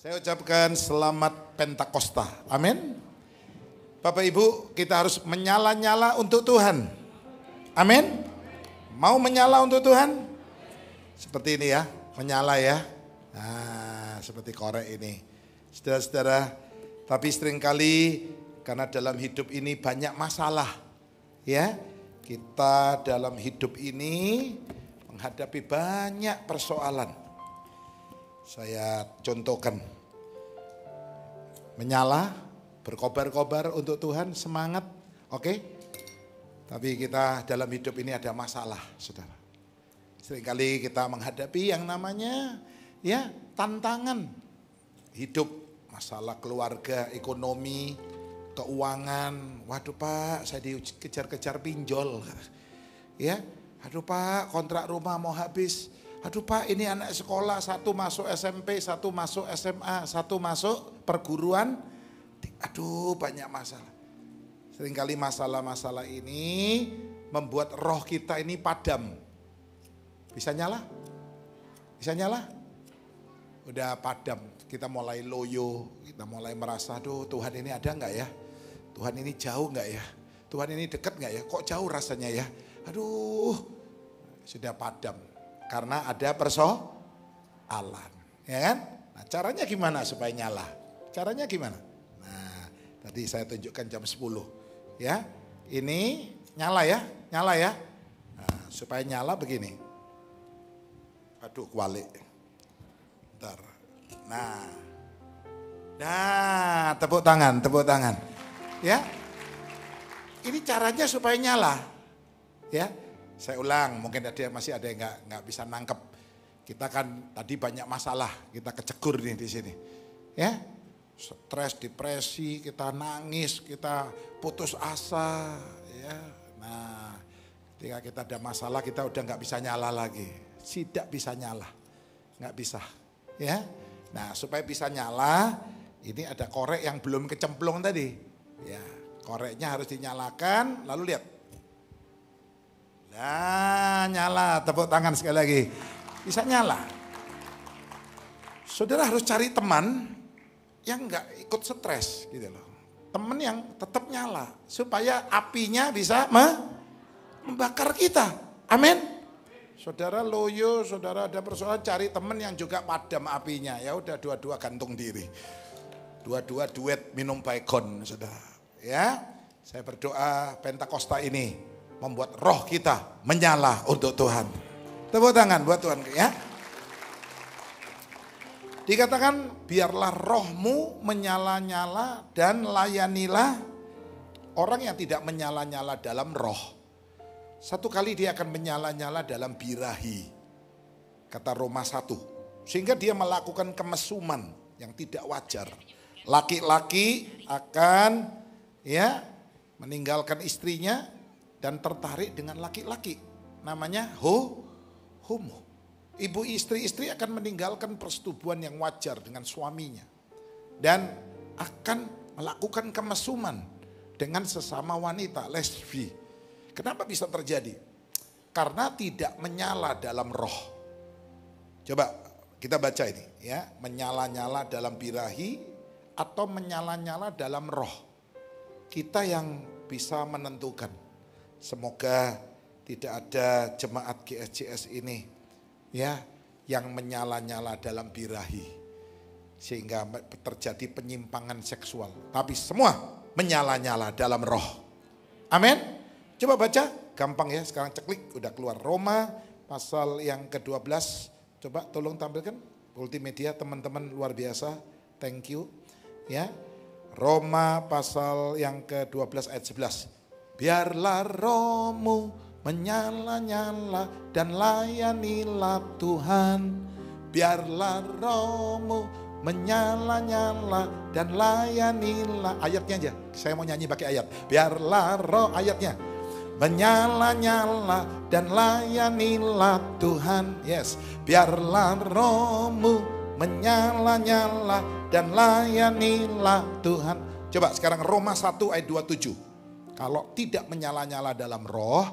Saya ucapkan selamat Pentakosta. Amin. Bapak Ibu, kita harus menyala-nyala untuk Tuhan. Amin. Mau menyala untuk Tuhan? Seperti ini ya, menyala ya. Nah, seperti korek ini. Saudara-saudara, tapi seringkali karena dalam hidup ini banyak masalah. Ya, kita dalam hidup ini menghadapi banyak persoalan. Saya contohkan. Menyala, berkobar-kobar untuk Tuhan, semangat, oke? Tapi kita dalam hidup ini ada masalah, saudara. Seringkali kita menghadapi yang namanya ya tantangan hidup, masalah keluarga, ekonomi, keuangan. Waduh Pak, saya dikejar-kejar pinjol. Ya, aduh Pak, kontrak rumah mau habis. Aduh Pak, ini anak sekolah, satu masuk SMP, satu masuk SMA, satu masuk perguruan. Aduh, banyak masalah. Seringkali masalah-masalah ini membuat roh kita ini padam. Bisa nyala? Bisa nyala? Udah padam, kita mulai loyo, kita mulai merasa, aduh Tuhan ini ada enggak ya? Tuhan ini jauh enggak ya? Tuhan ini dekat enggak ya? Kok jauh rasanya ya? Aduh, sudah padam. Karena ada persoalan, ya kan? Nah, caranya gimana supaya nyala? Caranya gimana? Nah, tadi saya tunjukkan jam 10, ya. Ini nyala ya, nyala ya. Nah, supaya nyala begini. Aduh, kualik. Bentar. Nah, tepuk tangan, ya. Ini caranya supaya nyala, ya. Saya ulang, mungkin masih ada yang nggak bisa nangkep. Kita kan tadi banyak masalah, kita kecegur nih di sini, ya, stres, depresi, kita nangis, kita putus asa, ya. Nah, ketika kita ada masalah, kita udah nggak bisa nyala lagi, tidak bisa nyala, nggak bisa, ya. Nah, supaya bisa nyala, ini ada korek yang belum kecemplung tadi, ya. Koreknya harus dinyalakan, lalu lihat. Nah, nyala, tepuk tangan sekali lagi. Bisa nyala. Saudara harus cari teman yang enggak ikut stres gitu loh. Teman yang tetap nyala supaya apinya bisa membakar kita. Amin. Saudara loyo, saudara ada persoalan, cari teman yang juga padam apinya. Ya udah dua-dua gantung diri. Dua-dua duet minum baygon, saudara. Ya, saya berdoa Pentakosta ini membuat roh kita menyala untuk Tuhan. Tepuk tangan buat Tuhan ya. Dikatakan biarlah rohmu menyala-nyala dan layanilah orang yang tidak menyala-nyala dalam roh. Satu kali dia akan menyala-nyala dalam birahi. Kata Roma 1. Sehingga dia melakukan kemesuman yang tidak wajar. Laki-laki akan ya meninggalkan istrinya dan tertarik dengan laki-laki, namanya homo. Ibu istri-istri akan meninggalkan persetubuhan yang wajar dengan suaminya dan akan melakukan kemesuman dengan sesama wanita, lesbi. Kenapa bisa terjadi? Karena tidak menyala dalam roh. Coba kita baca ini ya, menyala-nyala dalam birahi atau menyala-nyala dalam roh. Kita yang bisa menentukan. Semoga tidak ada jemaat GSJS ini ya yang menyala-nyala dalam birahi sehingga terjadi penyimpangan seksual. Tapi semua menyala-nyala dalam roh. Amin. Coba baca, gampang ya, sekarang ceklik udah keluar. Roma pasal yang ke-12. Coba tolong tampilkan multimedia teman-teman, luar biasa. Thank you. Ya. Roma pasal yang ke-12 ayat 11. Biarlah rohmu menyala-nyala dan layanilah Tuhan. Biarlah rohmu menyala-nyala dan layanilah. Ayatnya aja, saya mau nyanyi pakai ayat. Biarlah roh, ayatnya. Menyala-nyala dan layanilah Tuhan. Yes, biarlah rohmu menyala-nyala dan layanilah Tuhan. Coba sekarang Roma 1 ayat 27. Kalau tidak menyala-nyala dalam roh,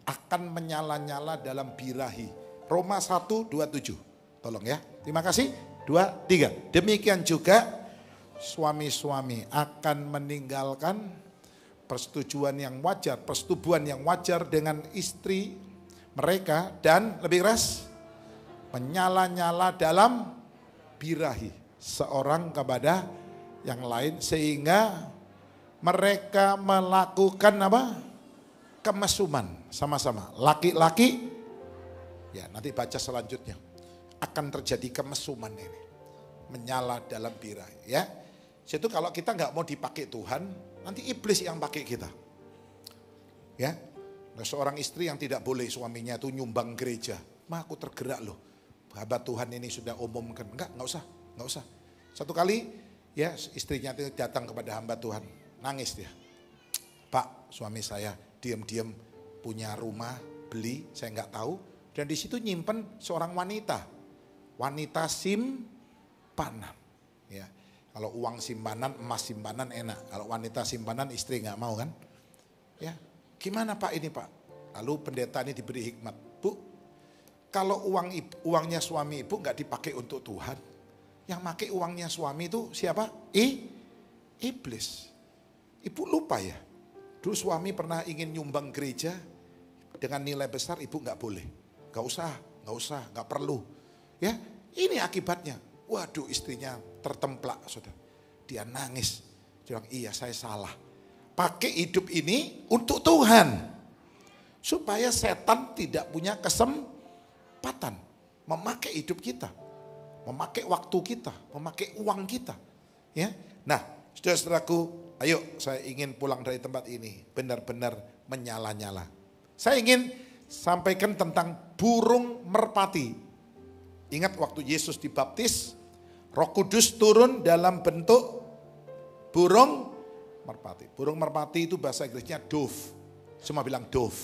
akan menyala-nyala dalam birahi. Roma 1:27. Tolong ya. Terima kasih. 2, 3. Demikian juga suami-suami akan meninggalkan persetubuhan yang wajar dengan istri mereka dan lebih keras menyala-nyala dalam birahi seorang kepada yang lain sehingga mereka melakukan apa? Kemesuman sama-sama. Laki-laki, ya nanti baca selanjutnya, akan terjadi kemesuman ini. Menyala dalam birahi ya. Situ kalau kita nggak mau dipakai Tuhan, nanti iblis yang pakai kita. Ya, nah, seorang istri yang tidak boleh suaminya itu nyumbang gereja. Mah aku tergerak loh. Hamba Tuhan ini sudah umumkan. Enggak usah. Satu kali ya istrinya itu datang kepada hamba Tuhan. Nangis dia. Pak, suami saya diam-diam punya rumah, beli, saya nggak tahu. Dan di situ nyimpen seorang wanita. Wanita simpanan. Ya, kalau uang simpanan, emas simpanan enak. Kalau wanita simpanan istri nggak mau kan? Ya, gimana Pak ini Pak? Lalu pendeta ini diberi hikmat. Bu, kalau uangnya suami ibu nggak dipakai untuk Tuhan, yang pakai uangnya suami itu siapa? Iblis. Ibu lupa ya, dulu suami pernah ingin nyumbang gereja dengan nilai besar, ibu nggak boleh, nggak usah, nggak perlu. Ya, ini akibatnya. Waduh, istrinya tertemplak, saudara. Dia nangis, dia bilang iya saya salah. Pakai hidup ini untuk Tuhan, supaya setan tidak punya kesempatan memakai hidup kita, memakai waktu kita, memakai uang kita. Ya, nah, saudara-saudaraku, ayo saya ingin pulang dari tempat ini benar-benar menyala-nyala. Saya ingin sampaikan tentang burung merpati. Ingat waktu Yesus dibaptis, Roh Kudus turun dalam bentuk burung merpati. Burung merpati itu bahasa Inggrisnya dove. Semua bilang dove.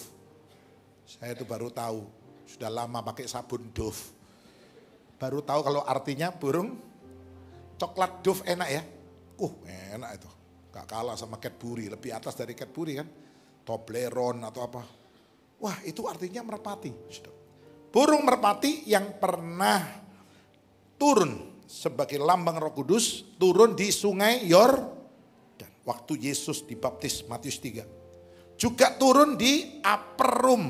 Saya itu baru tahu, sudah lama pakai sabun dove. Baru tahu kalau artinya burung coklat dove enak ya. Enak itu. Gak kalah sama Cadbury, lebih atas dari Cadbury kan. Toblerone atau apa. Wah, itu artinya merpati. Burung merpati yang pernah turun sebagai lambang Roh Kudus, turun di sungai Yordan. Waktu Yesus dibaptis, Matius 3. Juga turun di Upper Room,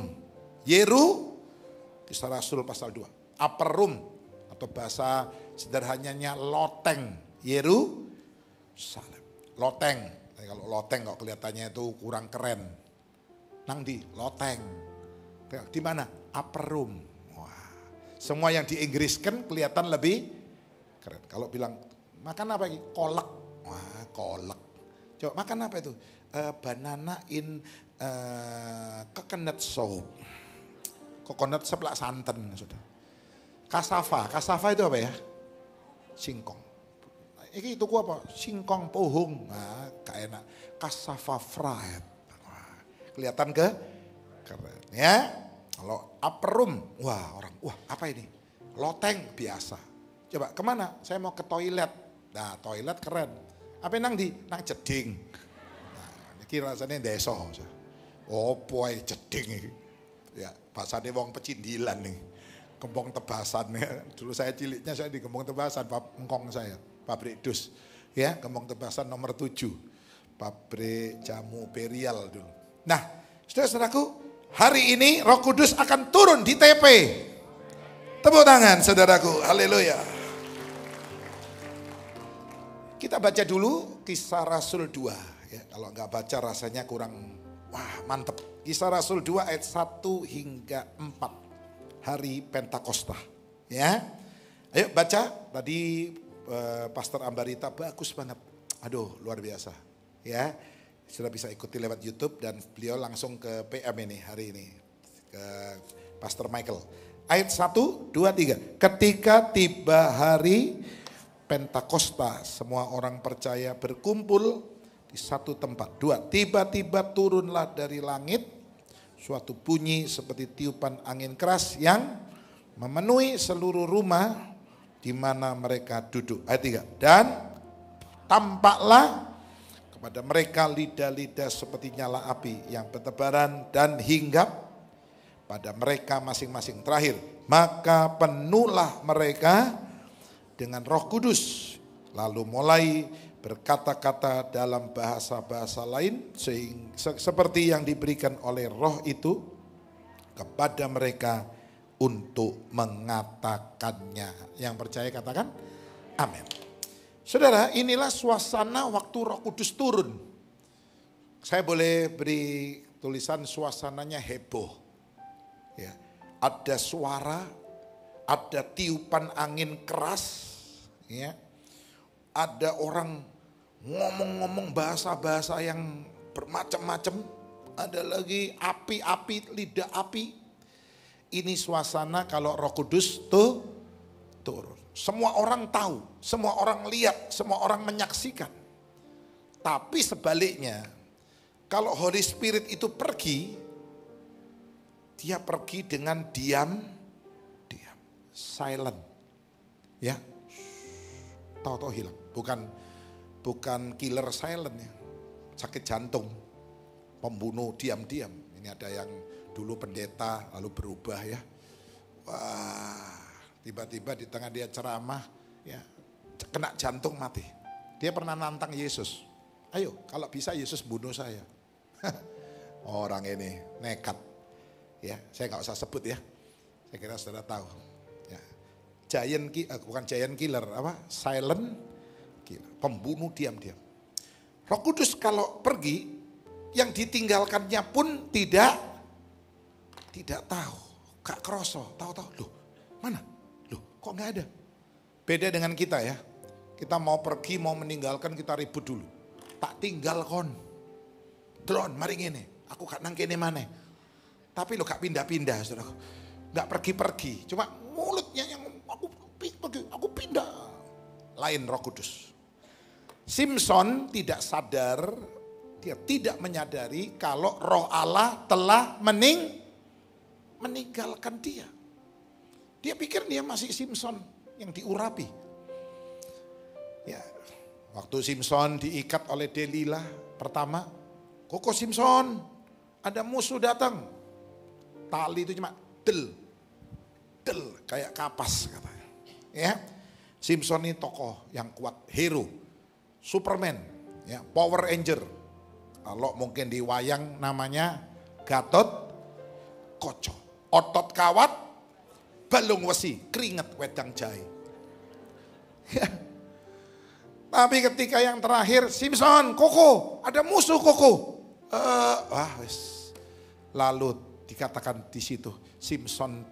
Kisah Rasul pasal 2. Upper Room atau bahasa sederhananya loteng, Yerusalem. Loteng, kalau loteng kok kelihatannya itu kurang keren. Nang di loteng, di mana? Upper Room. Wah, semua yang di Inggris kan kelihatan lebih keren. Kalau bilang makan apa ini? Kolak. Wah, kolak. Coba makan apa itu? Banana in coconut soup. Coconut seblak santan, sudah. Kasava itu apa ya? Singkong. Ini itu apa? Singkong pohong. Nah, gak enak. Cassava fried. Wah, kelihatan ke? Keren. Ya. Kalau upper room, wah apa ini? Loteng biasa. Coba kemana? Saya mau ke toilet. Nah, toilet keren. Apa nang di? Nang jeding. Nah, ini rasanya desa. Oh boy, jeding ini. Ya, bahasanya wong pecindilan nih. Gembong Tebasan ya. Dulu saya ciliknya saya di Gembong Tebasan, engkong saya. Pabrik dus, ya Gembong Tebasan nomor 7, pabrik jamu Berial dulu. Nah, saudara-saudaraku, hari ini Roh Kudus akan turun di TP. Tepuk tangan, saudaraku, haleluya. Kita baca dulu Kisah Rasul 2. Ya, kalau nggak baca rasanya kurang, wah mantep. Kisah Rasul 2 ayat 1 hingga 4, hari Pentakosta. Ya, ayo baca tadi. Pastor Ambarita bagus banget. Aduh, luar biasa. Ya, sudah bisa ikuti lewat YouTube dan beliau langsung ke PM ini hari ini. Ke Pastor Michael. Ayat 1, 2, 3. Ketika tiba hari Pentakosta, semua orang percaya berkumpul di satu tempat. 2. Tiba-tiba turunlah dari langit suatu bunyi seperti tiupan angin keras yang memenuhi seluruh rumah di mana mereka duduk. Ayat 3. Dan tampaklah kepada mereka lidah-lidah seperti nyala api yang bertebaran dan hinggap pada mereka masing-masing. Terakhir, maka penuhlah mereka dengan Roh Kudus. Lalu mulai berkata-kata dalam bahasa-bahasa lain seperti yang diberikan oleh Roh itu kepada mereka untuk mengatakannya. Yang percaya katakan amin. Saudara, inilah suasana waktu Roh Kudus turun. Saya boleh beri tulisan suasananya heboh. Ya, ada suara, ada tiupan angin keras, ya. Ada orang ngomong-ngomong bahasa-bahasa yang bermacam-macam. Ada lagi api-api, lidah api. Ini suasana kalau Roh Kudus turun. Semua orang tahu, semua orang lihat, semua orang menyaksikan. Tapi sebaliknya, kalau Holy Spirit itu pergi, dia pergi dengan diam, silent. Ya, tahu-tahu hilang. Bukan killer silent ya, sakit jantung, pembunuh diam-diam. Ini ada yang dulu pendeta lalu berubah ya. Wah, tiba-tiba di tengah dia ceramah ya kena jantung mati. Dia pernah nantang Yesus. Ayo kalau bisa Yesus bunuh saya. Orang ini nekat. Ya, saya nggak usah sebut ya. Saya kira saudara tahu. Ya. Bukan giant killer, apa? Silent. Pembunuh diam-diam. Roh Kudus kalau pergi, yang ditinggalkannya pun tidak tahu, gak kroso, tahu-tahu, loh mana, loh kok gak ada. Beda dengan kita ya, kita mau pergi, mau meninggalkan kita ribut dulu. Tak tinggal kon, drone mari ngene, aku gak nang kene maneh. Tapi lo gak pindah-pindah, saudara, gak pergi-pergi, cuma mulutnya yang aku pindah. Lain Roh Kudus. Simson tidak sadar, dia tidak menyadari kalau Roh Allah telah meninggalkan dia. Dia pikir dia masih Simson yang diurapi. Ya, waktu Simson diikat oleh Delilah pertama, koko Simson, ada musuh datang. Tali itu cuma del kayak kapas katanya. Ya, Simson ini tokoh yang kuat, hero. Superman, ya, Power Ranger. Kalau mungkin di wayang namanya Gatot Koco. Otot kawat, balung wesi, keringet wedang jahe. Ya. Tapi ketika yang terakhir, Simpson, Koko, ada musuh Koko. Lalu dikatakan di situ, Simpson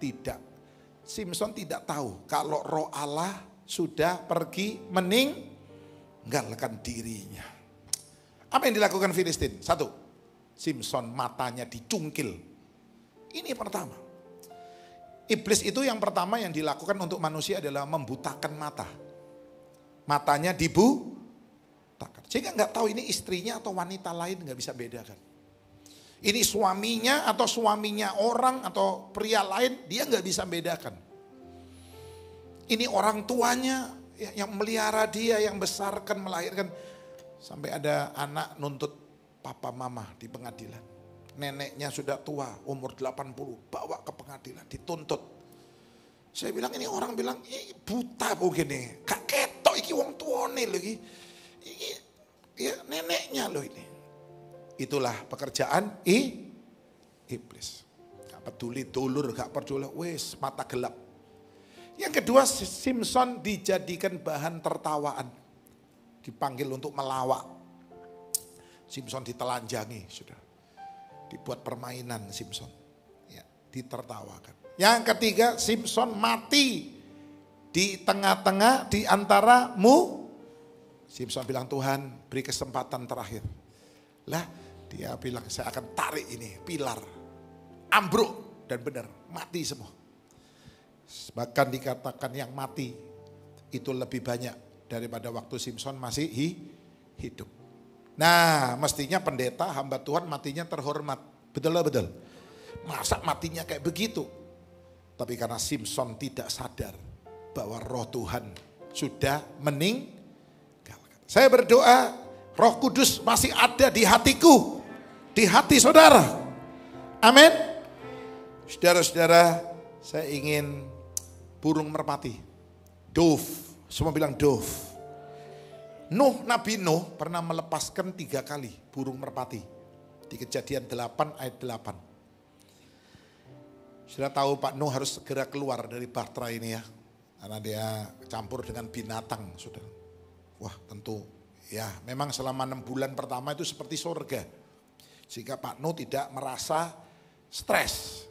tidak tahu kalau Roh Allah sudah pergi meninggalkan dirinya. Apa yang dilakukan Filistin? Satu, Simpson matanya dicungkil. Ini pertama. Iblis itu yang pertama yang dilakukan untuk manusia adalah membutakan mata. Matanya dibutakan. Sehingga nggak tahu ini istrinya atau wanita lain, nggak bisa bedakan. Ini suaminya atau suaminya orang atau pria lain, dia nggak bisa bedakan. Ini orang tuanya yang melihara dia, yang besarkan, melahirkan. Sampai ada anak nuntut papa mama di pengadilan. Neneknya sudah tua, umur 80, bawa ke pengadilan, dituntut. Saya bilang ini orang bilang, buta begini, gak ketok iki wong tuane lho iki. Iki ya neneknya loh ini. Itulah pekerjaan iblis. Gak peduli dulur, gak peduli, wis mata gelap. Yang kedua, Simpson dijadikan bahan tertawaan. Dipanggil untuk melawak. Simpson ditelanjangi, sudah. Dibuat permainan Simpson. Ya, ditertawakan. Yang ketiga, Simpson mati di tengah-tengah di antaramu. Simpson bilang, Tuhan beri kesempatan terakhir. Lah, dia bilang saya akan tarik ini pilar. Ambruk dan benar, mati semua. Bahkan dikatakan yang mati itu lebih banyak daripada waktu Simpson masih hidup. Nah, mestinya pendeta hamba Tuhan matinya terhormat. Betul lah, betul. Masa matinya kayak begitu? Tapi karena Simpson tidak sadar bahwa roh Tuhan sudah meninggalkan. Saya berdoa Roh Kudus masih ada di hatiku, di hati saudara. Amin. Saudara-saudara, saya ingin burung merpati, dove, Semua bilang dove. Nabi Nuh pernah melepaskan 3 kali burung merpati. Di Kejadian 8 ayat 8. Sudah tahu Pak Nuh harus segera keluar dari bahtera ini ya. Karena dia campur dengan binatang, saudara. Wah tentu ya memang selama 6 bulan pertama itu seperti surga. Sehingga Pak Nuh tidak merasa stres.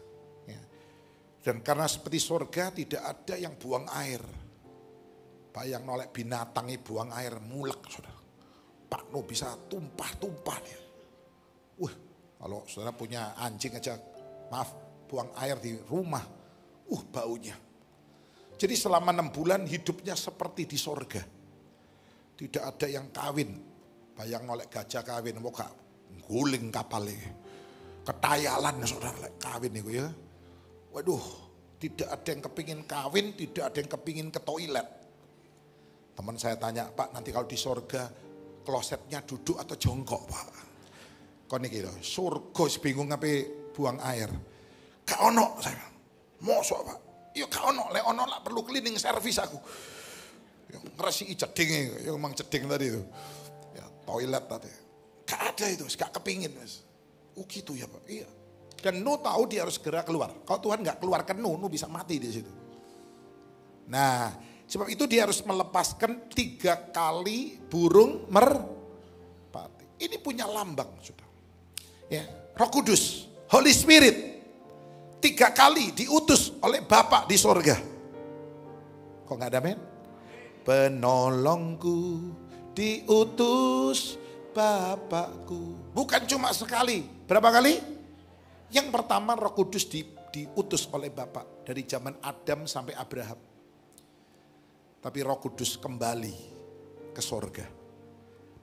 Ya. Dan karena seperti surga tidak ada yang buang air. Bayang nolek binatangnya buang air mulek saudara. Pak Nuh bisa tumpah-tumpah dia. Kalau saudara punya anjing aja, maaf, buang air di rumah, baunya. Jadi selama 6 bulan hidupnya seperti di sorga. Tidak ada yang kawin. Bayang nolek gajah kawin, mau gak guling kapal ini. Ketayalan saudara kawin itu ya. Waduh, tidak ada yang kepingin kawin, tidak ada yang kepingin ke toilet. Teman saya tanya, Pak nanti kalau di sorga klosetnya duduk atau jongkok Pak? Kau nih gitu, surga bingung apa buang air. Gak ono saya bilang, mosok Pak? Iya gak ono, ono lah perlu cleaning service aku. Yang ngerasi jeding, yang emang jeding tadi itu. Ya, toilet tadi. Gak ada itu, gak kepingin. Gitu ya Pak, iya. Dan Nuh tahu dia harus segera keluar. Kalau Tuhan gak keluarkan Nuh bisa mati di situ. Nah, sebab itu dia harus melepaskan 3 kali burung merpati. Ini punya lambang, saudara. Ya, Roh Kudus, Holy Spirit, 3 kali diutus oleh Bapa di sorga. Kok nggak ada men? Penolongku diutus Bapakku. Bukan cuma sekali, berapa kali? Yang pertama Roh Kudus diutus oleh Bapa dari zaman Adam sampai Abraham. Tapi Roh Kudus kembali ke sorga.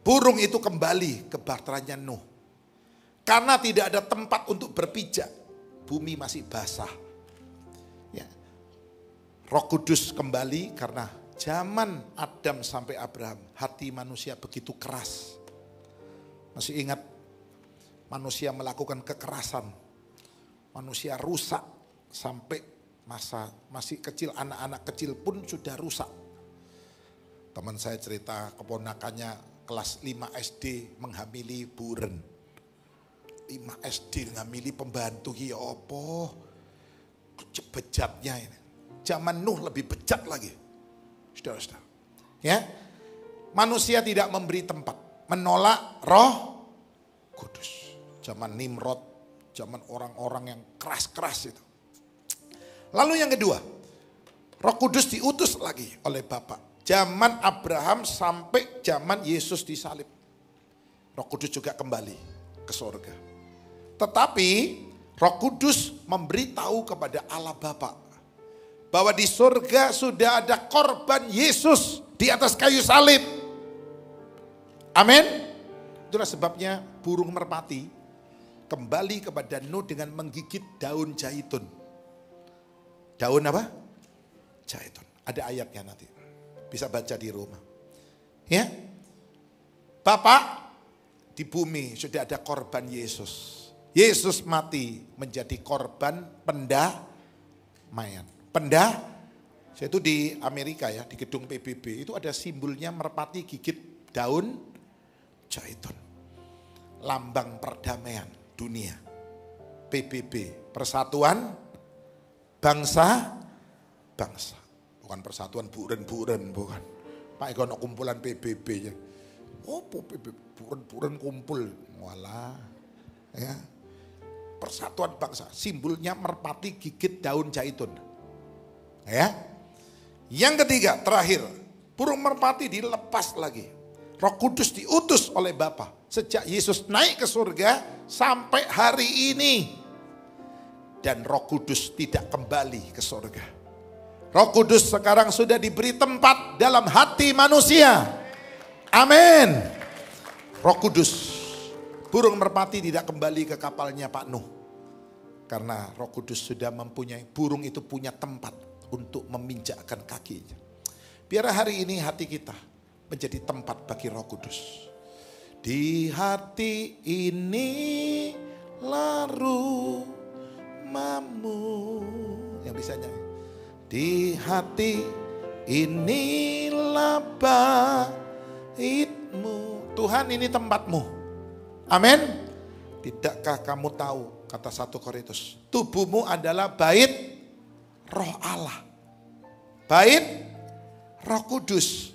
Burung itu kembali ke bahteranya Nuh. Karena tidak ada tempat untuk berpijak. Bumi masih basah. Ya. Roh Kudus kembali karena zaman Adam sampai Abraham. Hati manusia begitu keras. Masih ingat manusia melakukan kekerasan. Manusia rusak sampai masa masih kecil. Anak-anak kecil pun sudah rusak. Teman saya cerita keponakannya kelas 5 SD menghamili buren. 5 SD menghamili pembantu ya apa? Bejatnya ini. Zaman Nuh lebih bejat lagi. Saudara-saudara. Ya. Manusia tidak memberi tempat, menolak Roh Kudus. Zaman Nimrod, zaman orang-orang yang keras-keras itu. Lalu yang kedua, Roh Kudus diutus lagi oleh Bapa. Zaman Abraham sampai zaman Yesus disalib. Roh Kudus juga kembali ke sorga. Tetapi Roh Kudus memberitahu kepada Allah Bapa bahwa di sorga sudah ada korban Yesus di atas kayu salib. Amin. Itulah sebabnya burung merpati kembali kepada Nuh dengan menggigit daun zaitun. Daun apa? Zaitun. Ada ayatnya nanti. Bisa baca di rumah. Ya. Bapak, di bumi sudah ada korban Yesus. Yesus mati menjadi korban pendamaian. Itu di Amerika ya, di gedung PBB. Itu ada simbolnya merpati gigit daun zaitun. Lambang perdamaian dunia. PBB, Persatuan Bangsa. Bukan persatuan buren-buren, bukan. Pak Eko kumpulan PBB-nya. Oh, PBB, buren-buren kumpul. Walah. Ya. Persatuan bangsa, simbolnya merpati gigit daun zaitun. Ya. Yang ketiga, terakhir, burung merpati dilepas lagi. Roh Kudus diutus oleh Bapa. Sejak Yesus naik ke surga sampai hari ini. Dan Roh Kudus tidak kembali ke surga. Roh Kudus sekarang sudah diberi tempat dalam hati manusia. Amin. Roh Kudus. Burung merpati tidak kembali ke kapalnya Pak Nuh. Karena Roh Kudus sudah mempunyai, burung itu punya tempat untuk meminjakkan kakinya. Biar hari ini hati kita menjadi tempat bagi Roh Kudus. Di hati ini laru mamu. Yang bisa nyanyi. Di hati inilah inilah baitmu. Tuhan, ini tempatmu. Amin. Tidakkah kamu tahu, kata 1 Korintus, tubuhmu adalah bait Roh Allah. Bait Roh Kudus.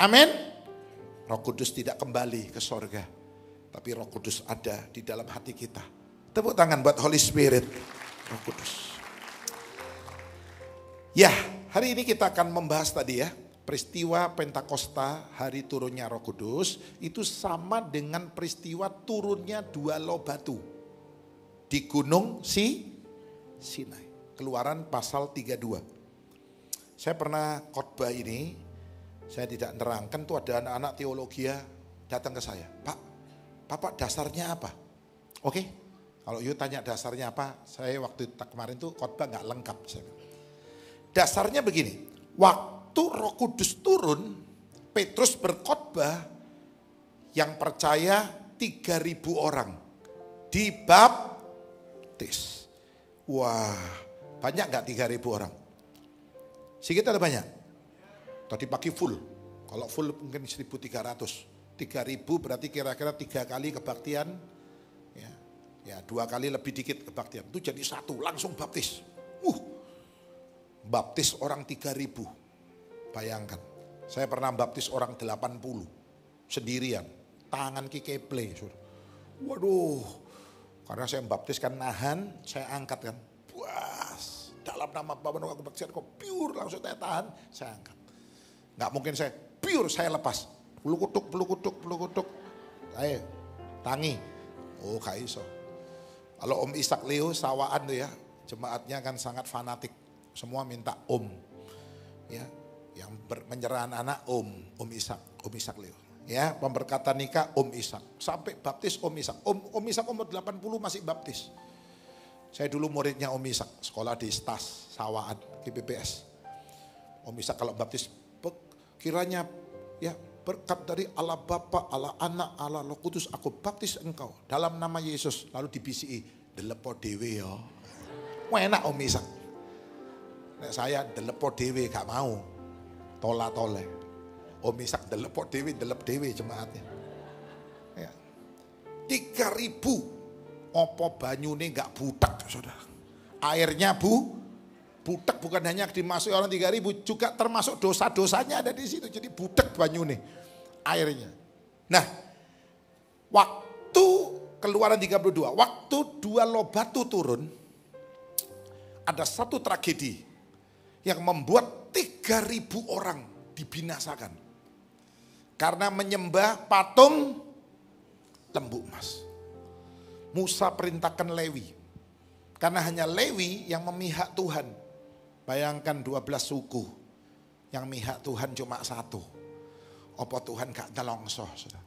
Amin. Roh Kudus tidak kembali ke sorga, tapi Roh Kudus ada di dalam hati kita. Tepuk tangan buat Holy Spirit, Roh Kudus. Ya, hari ini kita akan membahas tadi ya, peristiwa Pentakosta, hari turunnya Roh Kudus, itu sama dengan peristiwa turunnya 2 loh batu di gunung Sinai. Keluaran pasal 32. Saya pernah khotbah ini, saya tidak nerangkan, tuh ada anak-anak teologi datang ke saya. Pak, Bapak dasarnya apa? Oke, kalau you tanya dasarnya apa, saya waktu kemarin tuh khotbah gak lengkap. Dasarnya begini, waktu Roh Kudus turun, Petrus berkhotbah, yang percaya 3.000 orang dibaptis. Wah, banyak gak 3.000 orang? Sedikit ada banyak? Tadi pagi full, kalau full mungkin 1.300. 3.000 berarti kira-kira 3 kali kebaktian, ya 2 kali lebih dikit kebaktian. Itu jadi 1, langsung baptis. Baptis orang 3.000. Bayangkan, saya pernah baptis orang 80 sendirian, tangan kikeple. Waduh, karena saya baptis kan nahan, saya angkat kan. Puas, dalam nama Bapa dan Kebaktian kok pure, langsung saya tahan, saya angkat. Nggak mungkin saya pure, saya lepas. Peluk kutuk. Ayo, tangi. Oh, gak iso. Kalau Om Ishak Leo sawaan tuh ya, jemaatnya kan sangat fanatik. Semua minta Om. Ya, yang menyerahkan anak Om Ishak Leo. Ya, pemberkatan nikah Om Ishak. Sampai baptis Om Ishak. Om Ishak umur 80 masih baptis. Saya dulu muridnya Om Ishak, sekolah di Stas, Sawaan, GPPS. Om Ishak kalau baptis, kiranya ya berkat dari Allah Bapa, Allah Anak, Allah Roh Kudus, aku baptis engkau dalam nama Yesus. Lalu dibisi, delepo dewe ya. Enak Om Ishak. Nek saya delepo dewe gak mau, tola-tole. Om Ishak delepo dewe, delep dewe jemaatnya. Ya. 3.000, opo banyune gak butek saudara. Airnya butek, bukan hanya dimasuki orang 3.000, juga termasuk dosa-dosanya ada di situ. Jadi butek banyune airnya. Nah, waktu Keluaran 32, waktu 2 loh batu turun, ada satu tragedi yang membuat 3.000 orang dibinasakan karena menyembah patung lembu emas. Musa perintahkan Lewi, karena hanya Lewi yang memihak Tuhan. Bayangkan 12 suku yang mihak Tuhan cuma 1. Apa Tuhan gak nyelongsoh, saudara?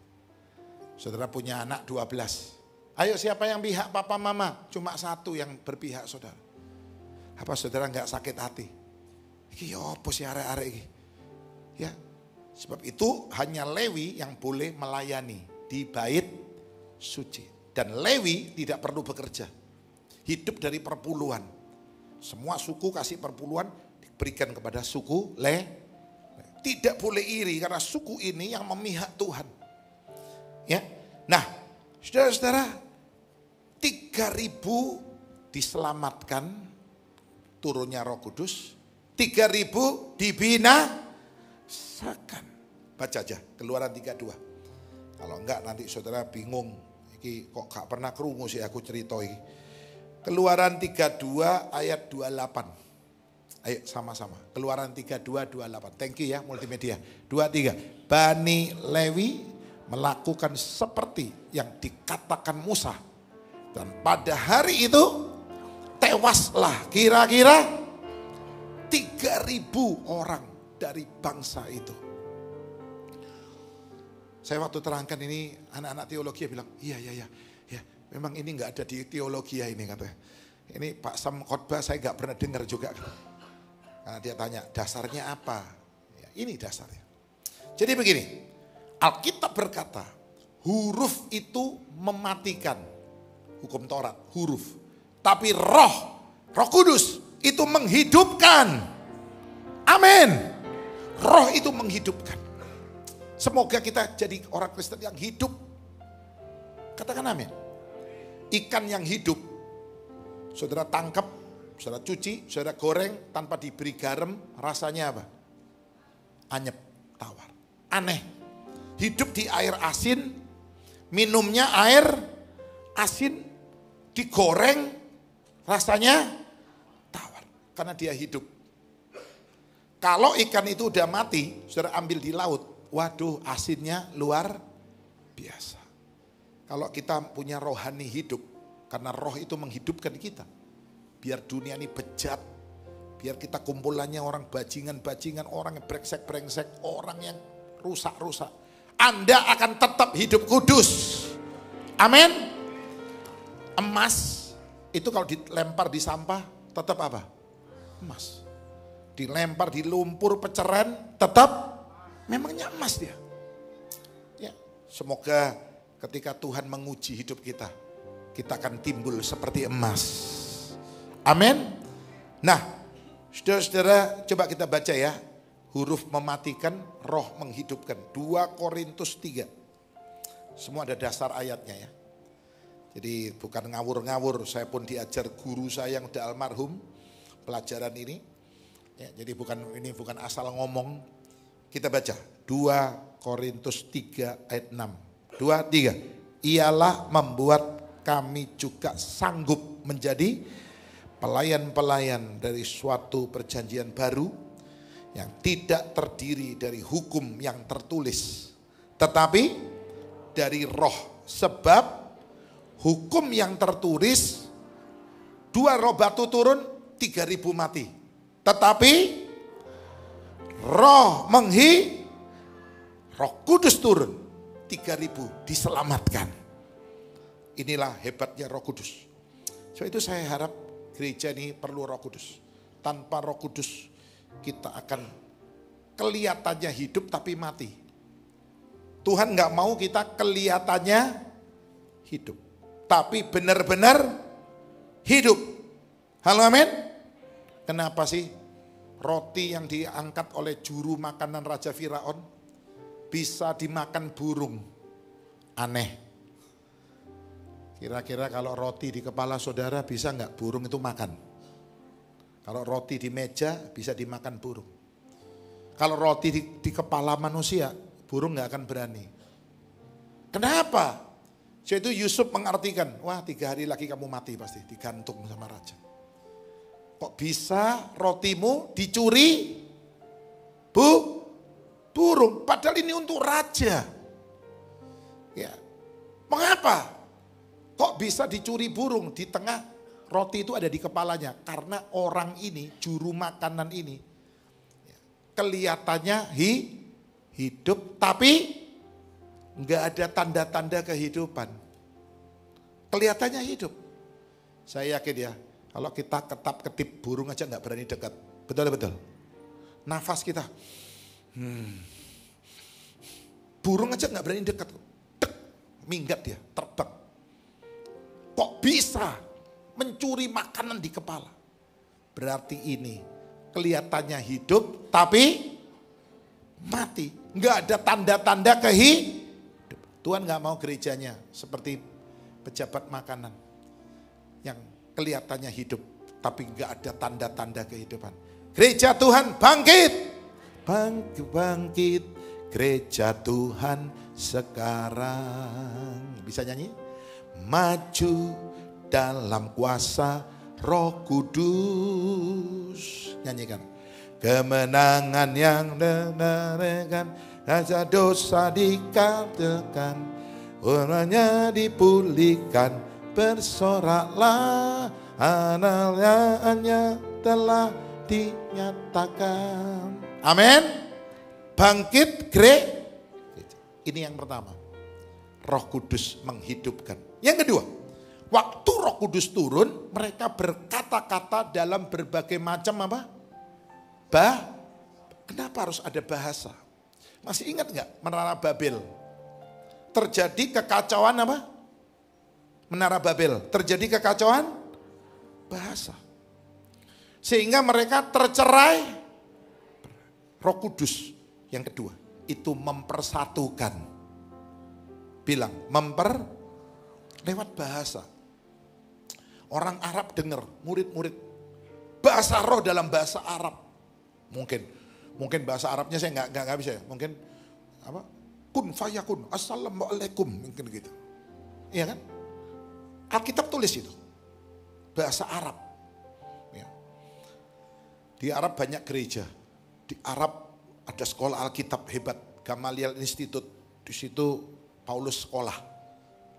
Saudara punya anak 12. Ayo siapa yang pihak papa mama? Cuma 1 yang berpihak, saudara. Apa saudara gak sakit hati? Iki apa sih arek-arek iki? Ya, sebab itu hanya Lewi yang boleh melayani di bait suci. Dan Lewi tidak perlu bekerja. Hidup dari perpuluhan. Semua suku kasih perpuluhan diberikan kepada suku Tidak boleh iri karena suku ini yang memihak Tuhan. Ya. Nah, saudara-saudara, 3.000 diselamatkan turunnya Roh Kudus. 3.000 dibinasakan. Baca aja Keluaran 32. Kalau enggak nanti saudara bingung. Iki kok gak pernah krungu sih aku cerita iki. Keluaran 32 ayat 28. Ayo sama-sama. Keluaran 32 28. Thank you ya multimedia. 23. Bani Lewi melakukan seperti yang dikatakan Musa. Dan pada hari itu tewaslah kira-kira 3.000 orang dari bangsa itu. Saya waktu terangkan ini, anak-anak teologi bilang, iya, memang ini nggak ada di teologi ya ini katanya. Ini Pak Sam khotbah saya nggak pernah dengar juga. Karena dia tanya, dasarnya apa? Ya, ini dasarnya. Jadi begini, Alkitab berkata, huruf itu mematikan. Hukum Taurat, huruf. Tapi Roh Kudus itu menghidupkan. Amin. Roh itu menghidupkan. Semoga kita jadi orang Kristen yang hidup. Katakan amin. Ikan yang hidup, saudara tangkap, saudara cuci, saudara goreng tanpa diberi garam, rasanya apa? Anyep, tawar. Aneh. Hidup di air asin, minumnya air asin, digoreng, rasanya tawar. Karena dia hidup. Kalau ikan itu udah mati, saudara ambil di laut, waduh asinnya luar biasa. Kalau kita punya rohani hidup, karena roh itu menghidupkan kita. Biar dunia ini bejat, biar kita kumpulannya orang bajingan-bajingan, orang yang brengsek-brengsek, orang yang rusak-rusak. Anda akan tetap hidup kudus. Amin. Emas itu kalau dilempar di sampah tetap apa? Emas. Dilempar di lumpur peceran tetap memangnya emas dia. Ya, semoga ketika Tuhan menguji hidup kita, kita akan timbul seperti emas. Amin. Nah, saudara-saudara coba kita baca ya. Huruf mematikan, roh menghidupkan. 2 Korintus 3. Semua ada dasar ayatnya ya. Jadi bukan ngawur-ngawur, saya pun diajar guru saya yang udah almarhum pelajaran ini. Ya, jadi ini bukan asal ngomong. Kita baca 2 Korintus 3 ayat 6. 2, 3. Ialah membuat kami juga sanggup menjadi pelayan-pelayan dari suatu perjanjian baru yang tidak terdiri dari hukum yang tertulis, tetapi dari roh. Sebab hukum yang tertulis, 2 roh batu turun, 3.000 mati. Tetapi roh Roh Kudus turun, 3.000 diselamatkan. Inilah hebatnya Roh Kudus. So itu saya harap gereja ini perlu Roh Kudus. Tanpa Roh Kudus kita akan kelihatannya hidup tapi mati. Tuhan gak mau kita kelihatannya hidup, tapi benar-benar hidup. Halo amin. Kenapa sih roti yang diangkat oleh juru makanan Raja Firaun bisa dimakan burung? Aneh. Kira-kira kalau roti di kepala saudara bisa gak burung itu makan? Kalau roti di meja bisa dimakan burung. Kalau roti di kepala manusia, burung gak akan berani. Kenapa? Jadi Yusuf mengartikan, wah 3 hari lagi kamu mati pasti, digantung sama raja. Kok bisa rotimu dicuri burung? Padahal ini untuk raja. Ya, mengapa? Kok bisa dicuri burung di tengah? Roti itu ada di kepalanya karena orang ini, juru makanan ini kelihatannya hidup tapi nggak ada tanda-tanda kehidupan. Kelihatannya hidup. Saya yakin ya, kalau kita ketip burung aja nggak berani dekat. Betul. Nafas kita, burung aja nggak berani dekat. Minggat dia, terbang. Kok bisa mencuri makanan di kepala? Berarti ini kelihatannya hidup tapi mati. Nggak ada tanda-tanda kehidupan. Tuhan nggak mau gerejanya seperti pejabat makanan yang kelihatannya hidup tapi nggak ada tanda-tanda kehidupan. Gereja Tuhan bangkit, bangkit, gereja Tuhan sekarang. Bisa nyanyi? Maju dalam kuasa Roh Kudus. Nyanyikan. Kemenangan yang menarekan, rasa dosa dikatakan, orangnya dipulihkan, bersoraklah, anaknya telah dinyatakan. Amin. Bangkit gereja. Ini yang pertama. Roh Kudus menghidupkan. Yang kedua, waktu Roh Kudus turun, mereka berkata-kata dalam berbagai macam apa? Kenapa harus ada bahasa? Masih ingat nggak Menara Babel? Terjadi kekacauan apa? Menara Babel. Terjadi kekacauan bahasa. Sehingga mereka tercerai. Roh Kudus yang kedua itu mempersatukan. Bilang lewat bahasa. Orang Arab dengar, murid-murid bahasa roh dalam bahasa Arab. Mungkin bahasa Arabnya saya nggak bisa ya. Mungkin apa? Kun fayakun, assalamualaikum, mungkin gitu. Iya kan? Alkitab tulis itu. Bahasa Arab. Ya. Di Arab banyak gereja. Di Arab ada sekolah Alkitab hebat, Gamaliel Institute. Di situ Paulus sekolah.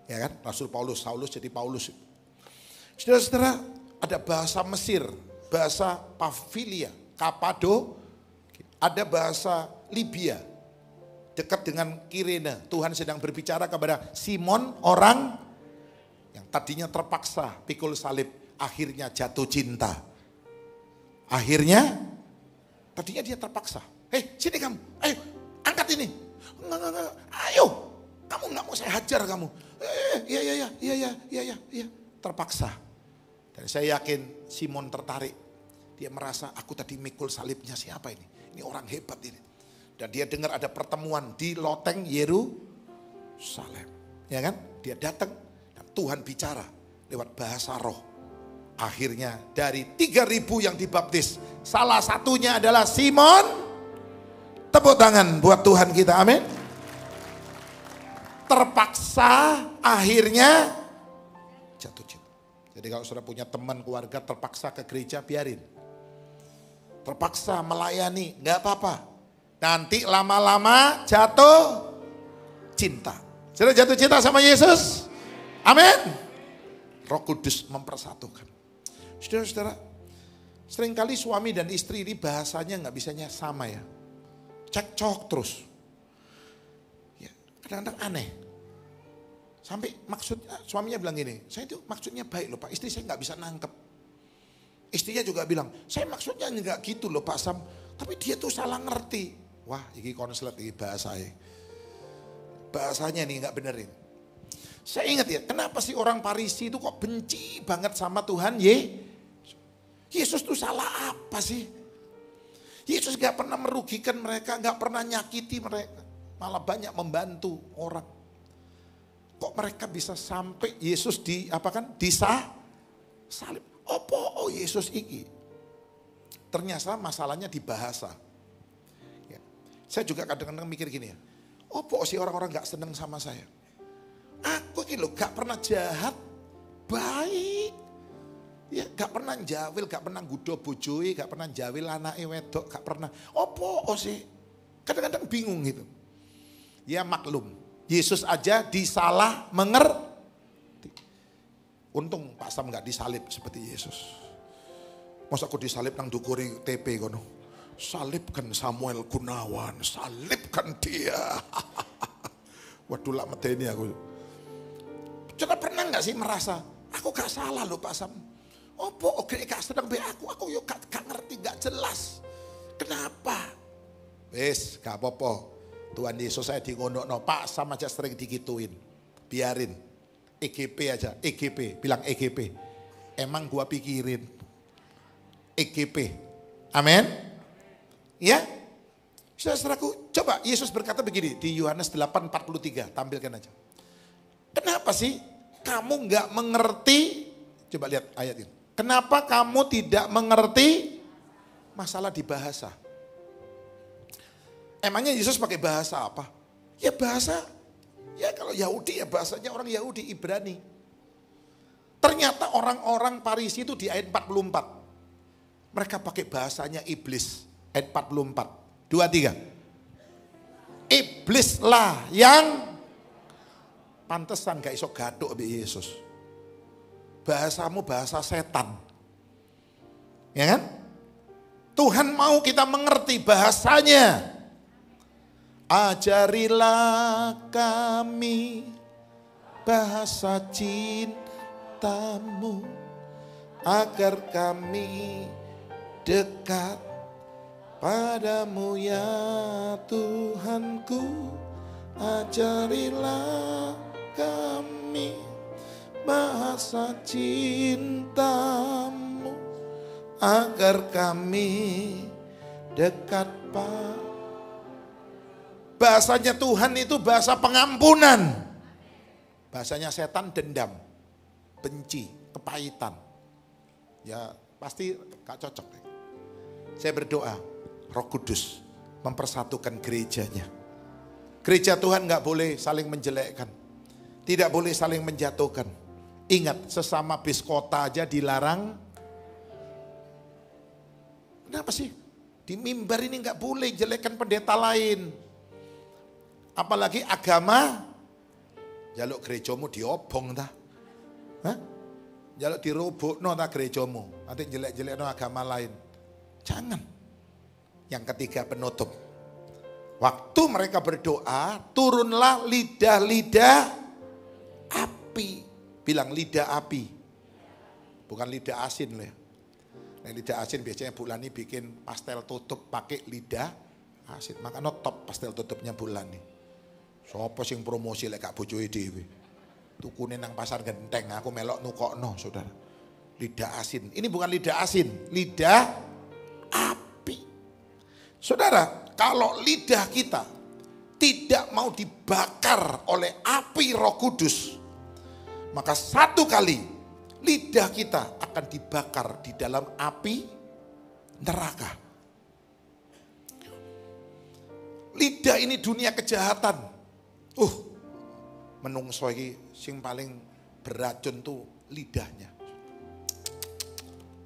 Ya kan? Rasul Paulus jadi Paulus. Saudara-saudara, ada bahasa Mesir, bahasa Pafilia, Kapado, ada bahasa Libya, dekat dengan Kirene. Tuhan sedang berbicara kepada Simon, orang yang tadinya terpaksa pikul salib, akhirnya jatuh cinta. Akhirnya, tadinya dia terpaksa. Hei, sini kamu, ayo, angkat ini. Enggak, ayo, kamu nggak mau saya hajar kamu. Iya, terpaksa. Dan saya yakin Simon tertarik. Dia merasa aku tadi mikul salibnya siapa ini? Ini orang hebat ini. Dan dia dengar ada pertemuan di loteng Yerusalem. Ya kan? Dia datang dan Tuhan bicara lewat bahasa roh. Akhirnya dari 3.000 yang dibaptis, salah satunya adalah Simon. Tepuk tangan buat Tuhan kita, amin. Terpaksa akhirnya jatuh cinta. Jadi kalau saudara punya teman keluarga terpaksa ke gereja, biarin. Terpaksa melayani, nggak apa-apa. Nanti lama-lama jatuh cinta. Saudara jatuh cinta sama Yesus? Amin. Roh Kudus mempersatukan. Saudara-saudara, seringkali suami dan istri ini bahasanya nggak bisanya sama ya. Cekcok terus. Ya, kadang-kadang aneh. Sampai maksudnya suaminya bilang gini, saya itu maksudnya baik loh Pak, istri saya nggak bisa nangkep. Istrinya juga bilang, saya maksudnya nggak gitu loh Pak Sam, tapi dia tuh salah ngerti. Wah, ini konslet, ini bahasanya. Bahasanya nih nggak benerin. Saya ingat ya, kenapa sih orang Parisi itu kok benci banget sama Tuhan Yesus tuh salah apa sih? Yesus gak pernah merugikan mereka, gak pernah nyakiti mereka. Malah banyak membantu orang. Kok mereka bisa sampai Yesus salib? Oh Yesus iki. Ternyata masalahnya di bahasa. Ya. Saya juga kadang-kadang mikir gini ya. Opo sih orang-orang gak seneng sama saya? Aku ini loh gak pernah jahat, baik. Ya gak pernah jawil, gak pernah gudo bojoi, gak pernah jawil anake wedok, gak pernah. Opo sih? Kadang-kadang bingung gitu. Ya maklum. Yesus aja disalah mengerti. Untung Pak Sam gak disalib seperti Yesus. Masa aku disalib nang dukuri TP kono. Salibkan Samuel Gunawan, salibkan dia. Waduh lah medeni aku. Coba pernah gak sih merasa, aku gak salah loh Pak Sam. Opo oke gak sedang be aku yuk gak ngerti, gak jelas. Kenapa? Wes gak apa-apa. Tuhan Yesus saya di ngondokno, Pak Sam aja sering digituin. Biarin. EGP aja, EGP, bilang EGP. Emang gua pikirin. EGP. Amin. Ya. Saudaraku, coba Yesus berkata begini di Yohanes 8:43, tampilkan aja. Kenapa sih kamu nggak mengerti? Coba lihat ayat ini. Kenapa kamu tidak mengerti masalah di bahasa? Emangnya Yesus pakai bahasa apa? Ya bahasa, ya kalau Yahudi ya bahasanya orang Yahudi, Ibrani. Ternyata orang-orang Parisi itu di ayat 44. Mereka pakai bahasanya iblis. Ayat 44. 2, 3. Iblislah yang pantesan gak iso gaduh be Yesus. Bahasamu bahasa setan. Ya kan? Tuhan mau kita mengerti bahasanya. Ajarilah kami bahasa cintamu agar kami dekat padamu ya Tuhanku. Ajarilah kami bahasa cintamu agar kami dekat Bahasanya Tuhan itu bahasa pengampunan. Bahasanya setan dendam, benci, kepahitan. Ya pasti gak cocok. Saya berdoa, Roh Kudus mempersatukan gerejanya. Gereja Tuhan gak boleh saling menjelekkan. Tidak boleh saling menjatuhkan. Ingat, sesama bis kota aja dilarang. Kenapa sih? Di mimbar ini gak boleh jelekkan pendeta lain. Apalagi agama, jaluk gerejamu diobong ta. Hah? Jaluk dirobokno ta gerejamu. Nanti jelek-jelekno agama lain. Jangan. Yang ketiga penutup. Waktu mereka berdoa, turunlah lidah-lidah api. Bilang lidah api. Bukan lidah asin loh ya. Nah, lidah asin biasanya Bulani bikin pastel tutup pakai lidah asin. Makanya top pastel tutupnya Bulani. Sopo sing promosi lek gak bojoe dhewe. Tukune nang pasar genteng, aku melok nukokno, Saudara. Lidah asin. Ini bukan lidah asin, lidah api. Saudara, kalau lidah kita tidak mau dibakar oleh api Roh Kudus, maka satu kali lidah kita akan dibakar di dalam api neraka. Lidah ini dunia kejahatan. Menungso iki sing paling beracun tuh lidahnya.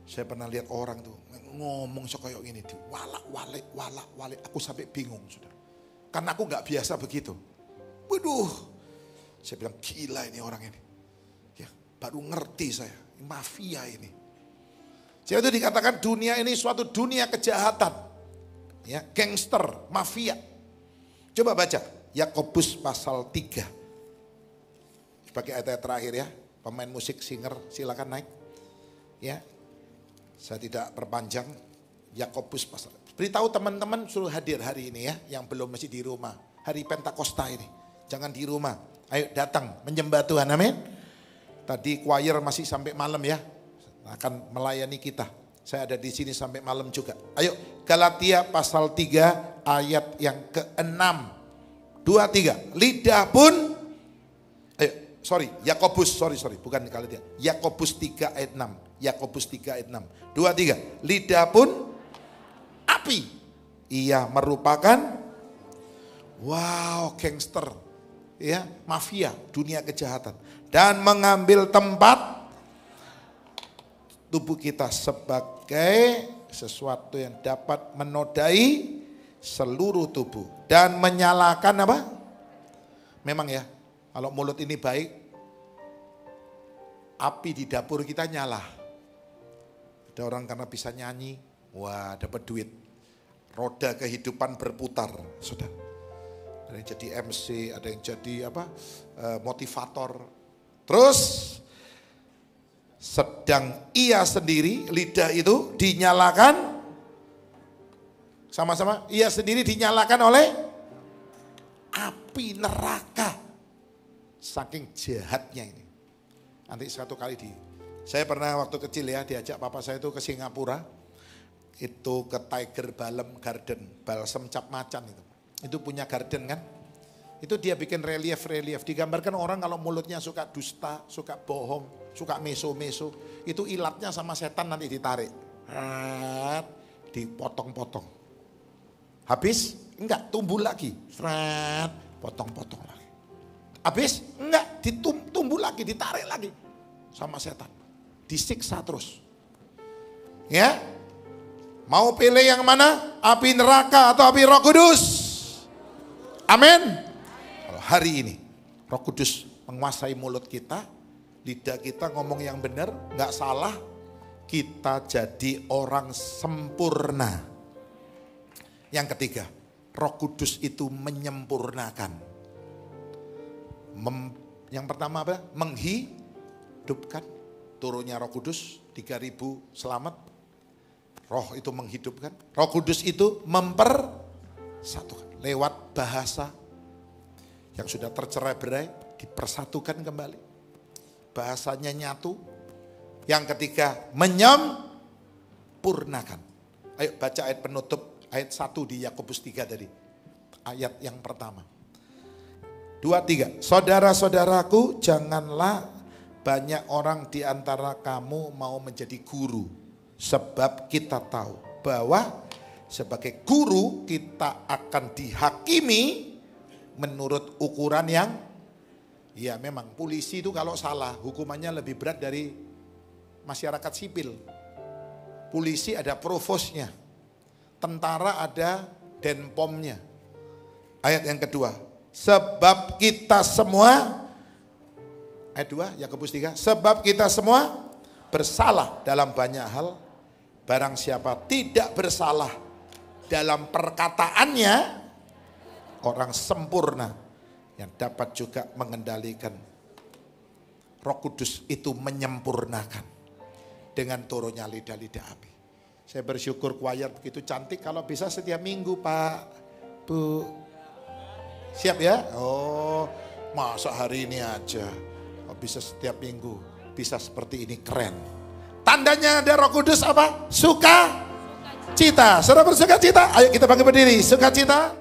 Saya pernah lihat orang tuh ngomong kayak gini, walak-walik. Aku sampai bingung, Saudara. Karena aku nggak biasa begitu. Waduh, saya bilang gila ini orang ini. Ya, baru ngerti saya, mafia ini. Jadi itu dikatakan dunia ini suatu dunia kejahatan, ya, gangster, mafia. Coba baca. Yakobus pasal 3. Sebagai ayat terakhir ya. Pemain musik singer silakan naik. Ya. Saya tidak perpanjang. Yakobus pasal. Beritahu teman-teman suruh hadir hari ini ya. Yang belum masih di rumah. Hari Pentakosta ini. Jangan di rumah. Ayo datang menyembah Tuhan. Amin. Tadi choir masih sampai malam ya. Akan melayani kita. Saya ada di sini sampai malam juga. Ayo Galatia pasal 3 ayat yang ke-6. 2, 3. Lidah pun, Yakobus, bukan Galatia. Yakobus 3 ayat 6. Yakobus 3 ayat 6. 2, 3. Lidah pun api. Ia merupakan, gangster. Ya, mafia, dunia kejahatan. Dan mengambil tempat tubuh kita sebagai sesuatu yang dapat menodai seluruh tubuh dan menyalakan apa? Memang ya, kalau mulut ini baik, api di dapur kita nyala. Ada orang karena bisa nyanyi, wah dapat duit. Roda kehidupan berputar, Saudara. Ada yang jadi MC, ada yang jadi motivator. Terus sedang ia sendiri, lidah itu dinyalakan. Sama-sama, ia sendiri dinyalakan oleh api neraka. Saking jahatnya ini. Nanti suatu kali saya pernah waktu kecil ya diajak papa saya itu ke Singapura. Itu ke Tiger Balm Garden, balsem cap macan itu. Itu punya garden kan. Itu dia bikin relief. Digambarkan orang kalau mulutnya suka dusta, suka bohong, suka meso-meso. Itu ilatnya sama setan nanti ditarik. Dipotong-potong. Habis, enggak, tumbuh lagi. Potong-potong lagi. Habis, enggak, tumbuh lagi, ditarik lagi. Sama setan. Disiksa terus. Ya. Mau pilih yang mana? Api neraka atau api Roh Kudus? Amin. Kalau hari ini, Roh Kudus menguasai mulut kita, lidah kita ngomong yang benar, enggak salah. Kita jadi orang sempurna. Yang ketiga, Roh Kudus itu menyempurnakan. Yang pertama apa? Menghidupkan. Turunnya Roh Kudus, 3.000 selamat. Roh itu menghidupkan. Roh Kudus itu mempersatukan. Lewat bahasa yang sudah tercerai-berai, dipersatukan kembali. Bahasanya nyatu. Yang ketiga, menyempurnakan. Ayo baca ayat penutup. ayat 1 di Yakobus 3 tadi. Ayat yang pertama. 2, 3. Saudara-saudaraku, janganlah banyak orang di antara kamu mau menjadi guru. Sebab kita tahu bahwa sebagai guru kita akan dihakimi menurut ukuran yang, ya memang polisi itu kalau salah hukumannya lebih berat dari masyarakat sipil. Polisi ada provosnya, tentara ada denpomnya. Ayat yang kedua, sebab kita semua, ayat 2 Yakobus 3, sebab kita semua bersalah dalam banyak hal. Barang siapa tidak bersalah dalam perkataannya, orang sempurna yang dapat juga mengendalikan. Roh Kudus itu menyempurnakan dengan turunnya lidah-lidah api. Saya bersyukur choir begitu cantik, kalau bisa setiap minggu Pak, Bu. Siap ya? Oh, masa hari ini aja. Oh, bisa setiap minggu, bisa seperti ini, keren. Tandanya ada Roh Kudus apa? Suka cita. Saudara bersuka cita? Ayo kita bangkit berdiri. Suka cita.